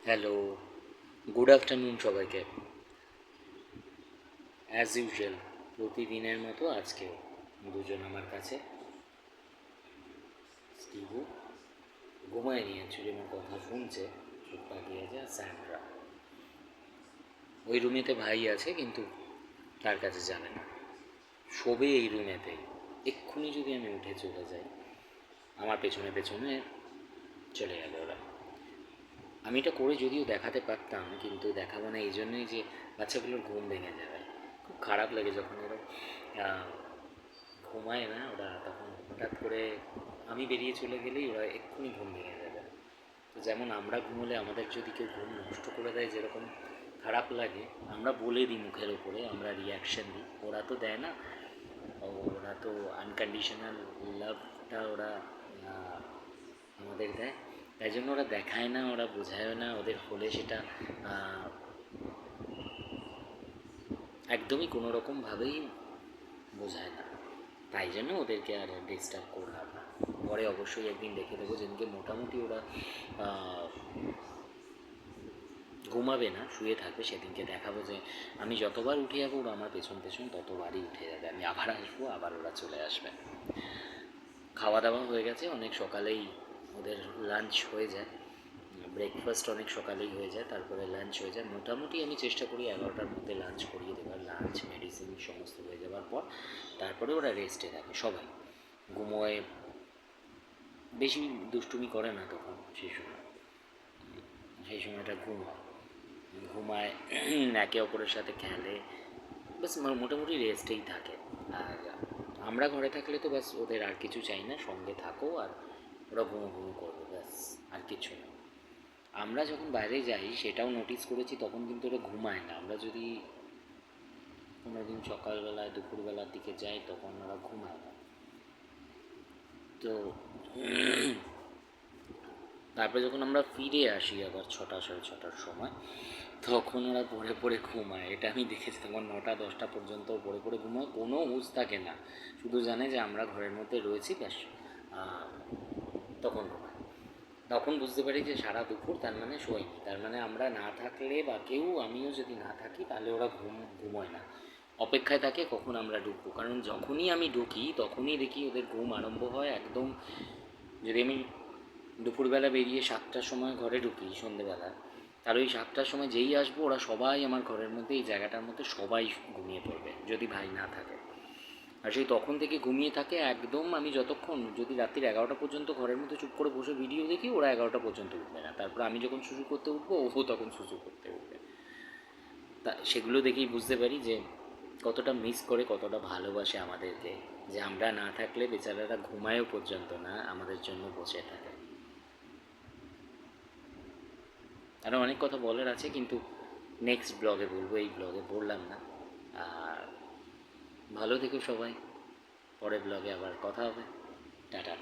Hello, good afternoon সবাইকে। As usual প্রতিদিনের মতো আজকেও দুজন আমার কাছে। স্টিভু ঘুমায় নিয়ে অ্যাকচুয়ালি আমার কথা শুনছে, চোখ পাকিয়েছে। আর স্যান্ড্রা ওই রুমেতে ভাই আছে, কিন্তু তার কাছে যাবে না, শোবে এই রুমেতেই। এক্ষুনি যদি আমি উঠে চলে যাই, আমার পেছনে পেছনে চলে গেল ওরা। আমি এটা করে যদিও দেখাতে পারতাম, কিন্তু দেখাবো না এই জন্যই যে বাচ্চাগুলোর ঘুম ভেঙে যাবে। খুব খারাপ লাগে যখন ওরা ঘুমায় না, ওরা তখন হঠাৎ করে আমি বেরিয়ে চলে গেলেই ওরা এক্ষুনি ঘুম ভেঙে যাবে। তো যেমন আমরা ঘুমোলে আমাদের যদি কেউ ঘুম নষ্ট করে দেয়, যেরকম খারাপ লাগে, আমরা বলে দিই মুখের ওপরে, আমরা রিয়াকশান দিই, ওরা তো দেয় না। ওরা তো আনকন্ডিশনাল লাভটা ওরা আমাদের দেয়, তাই জন্য ওরা দেখায় না, ওরা বোঝায়ও না, ওদের হলে সেটা একদমই কোনো রকমভাবেই বোঝায় না। তাই জন্য ওদেরকে আর ডিস্টার্ব করলাম না। পরে অবশ্যই একদিন দেখে দেবো, যেদিনকে মোটামুটি ওরা ঘুমাবে না, শুয়ে থাকবে, সেদিনকে দেখাবো যে আমি যতবার উঠে যাবো ওরা আমার পেছন পেছন ততবারই উঠে যাবে। আমি আবার আসবো, আবার ওরা চলে আসবে। খাওয়া দাওয়া হয়ে গেছে, অনেক সকালেই ওদের লাঞ্চ হয়ে যায়। ব্রেকফাস্ট অনেক সকালেই হয়ে যায়, তারপরে লাঞ্চ হয়ে যায়। মোটামুটি আমি চেষ্টা করি 11টার মধ্যে লাঞ্চ করিয়ে দেওয়ার। লাঞ্চ মেডিসিন সমস্ত হয়ে যাওয়ার পর তারপরে ওরা রেস্টে থাকে, সবাই ঘুমোয়। বেশি দুষ্টুমি করে না তখন, সেই সময়টা ঘুমায় একে অপরের সাথে খেলে, বাস মোটামুটি রেস্টেই থাকে। আর আমরা ঘরে থাকলে তো ব্যাস ওদের আর কিছু চাই না, সঙ্গে থাকো আর ওরা ঘুমো করবে, ব্যাস আর কিছু না। আমরা যখন বাইরে যাই সেটাও নোটিস করেছি, তখন কিন্তু ওরা ঘুমায় না। আমরা যদি কোনো দিন সকালবেলায় দুপুরবেলার দিকে যাই, তখন ওরা ঘুমায় না। তো তারপরে যখন আমরা ফিরে আসি আবার 6টা 6:30টার সময়, তখন ওরা পড়ে পড়ে ঘুমায়। এটা আমি দেখেছি, তখন 9টা 10টা পর্যন্ত পড়ে পড়ে ঘুমায়, কোনো হুঁশ থাকে না, শুধু জানে যে আমরা ঘরের মধ্যে রয়েছি, ব্যাস তখন ঘুমায়। তখন বুঝতে পারি যে সারা দুপুর তার মানে শোয়নি, তার মানে আমরা না থাকলে বা কেউ, আমিও যদি না থাকি, তাহলে ওরা ঘুমোয় না, অপেক্ষায় থাকে কখন আমরা ঢুকবো। কারণ যখনই আমি ঢুকি তখনই দেখি ওদের ঘুম আরম্ভ হয় একদম। যদি আমি দুপুরবেলা বেরিয়ে 7টার সময় ঘরে ঢুকি সন্ধেবেলা, তাহলে ওই 7টার সময় যেই আসবো ওরা সবাই আমার ঘরের মধ্যে, এই জায়গাটার মধ্যে সবাই ঘুমিয়ে পড়বে, যদি ভাই না থাকে। আর সেই তখন থেকে ঘুমিয়ে থাকে একদম। আমি যতক্ষণ, যদি রাত্রির 11টা পর্যন্ত ঘরের মধ্যে চুপ করে বসে ভিডিও দেখি, ওরা 11টা পর্যন্ত উঠবে না। তারপর আমি যখন শুরু করতে উঠবো, ও তখন শুরু করতে উঠবে। তা সেগুলো দেখেই বুঝতে পারি যে কতটা মিস করে, কতটা ভালোবাসে আমাদেরকে, যে আমরা না থাকলে বেচারারা ঘুমায়ও পর্যন্ত না, আমাদের জন্য বসে থাকে। আরও অনেক কথা বলার আছে, কিন্তু নেক্সট ব্লগে বলবো, এই ব্লগে বললাম না। আর ভালো থেকো সবাই, পরের ব্লগে আবার কথা হবে। টাটা।